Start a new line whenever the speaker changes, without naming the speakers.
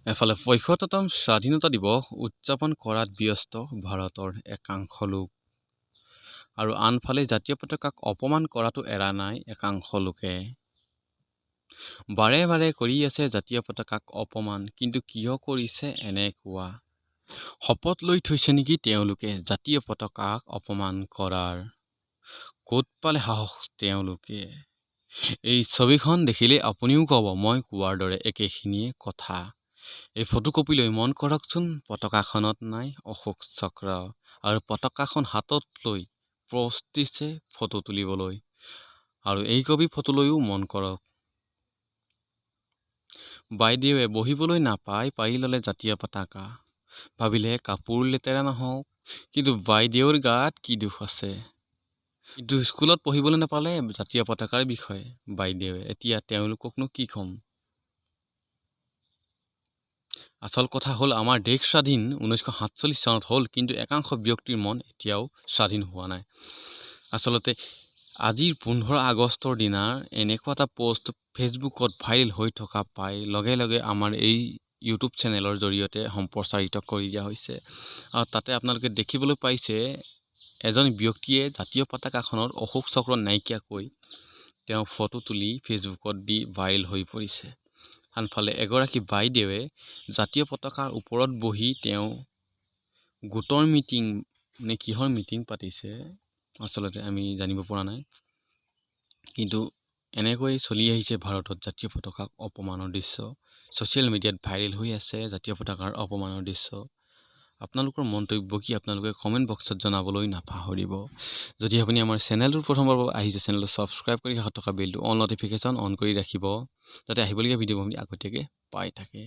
এফালে ৭৫তম স্বাধীনতা দিৱস উদযাপন কৰাত ব্যস্ত ভাৰতৰ একাংশ লোক আৰু আনফালে জাতীয় পতাকাক অপমান কৰাটো এৰা নাই একাংশ লোকে। বাৰে বাৰে কৰি আছে জাতীয় পতাকাক অপমান, কিন্তু কিয় কৰিছে এনেকুৱা? শপত লৈ থৈছে নেকি তেওঁলোকে জাতীয় পতাকাক অপমান কৰাৰ? ক'ত পালে সাহস তেওঁলোকে? এই ছবিখন দেখিলে আপুনিও ক'ব মই কোৱাৰ দৰে একেখিনিয়ে কথা। এই ফটোকপি লৈ মন কৰকচোন, পতাকাখনত নাই অশোক চক্ৰ আৰু পতাকাখন হাতত লৈ প'জ দিছে ফটো তুলিবলৈ। আৰু এই কপি ফটো লৈও মন কৰক। বাইদেৱে বহিবলৈ নাপায় পাৰি ল'লে জাতীয় পতাকা। ভাবিলে কাপোৰ লেতেৰা নহওক, কিন্তু বাইদেউৰ গাত কি দুখ আছে? কিন্তু স্কুলত পঢ়িবলৈ নাপালে জাতীয় পতাকাৰ বিষয়ে বাইদেৱে। এতিয়া তেওঁলোককনো কি ক'ম? আচল কথা হ'ল আমাৰ দেশ স্বাধীন 1947 চনত হ'ল, কিন্তু একাংশ ব্যক্তিৰ মন এতিয়াও স্বাধীন হোৱা নাই। আচলতে আজিৰ 15 আগষ্টৰ দিনা এনেকুৱা এটা পোষ্ট ফেচবুকত ভাইৰেল হৈ থকা পাই লগে লগে আমাৰ এই ইউটিউব চেনেলৰ জৰিয়তে সম্প্ৰচাৰিত কৰি দিয়া হৈছে। আৰু তাতে আপোনালোকে দেখিবলৈ পাইছে এজন ব্যক্তিয়ে জাতীয় পতাকাখনৰ অশোক চক্ৰ নাইকিয়াকৈ তেওঁ ফটো তুলি ফেচবুকত দি ভাইৰেল হৈ পৰিছে। আনফালে এগৰাকী বাইদেৱে জাতীয় পতাকাৰ ওপৰত বহি তেওঁ গোটৰ মিটিং নে কিহৰ মিটিং পাতিছে আচলতে আমি জানিব পৰা নাই, কিন্তু এনেকৈ চলি আহিছে ভাৰতত জাতীয় পতাকাক অপমানৰ দৃশ্য। ছ'চিয়েল মিডিয়াত ভাইৰেল হৈ আছে জাতীয় পতাকাৰ অপমানৰ দৃশ্য। আপোনালোকৰ মন্তব্য কি আপোনালোকে কমেণ্ট বক্সত জনাবলৈ নাপাহৰিব। যদি আপুনি আমাৰ চেনেলটোৰ প্ৰথমবাৰ আহিছে, চেনেলটো ছাবস্ক্ৰাইব কৰি কাষত থকা বেলটো অল নটিফিকেশ্যন অন কৰি ৰাখিব, যাতে আহিবলগীয়া ভিডিঅ'বোৰ আপুনি আগতীয়াকৈ পাই থাকে।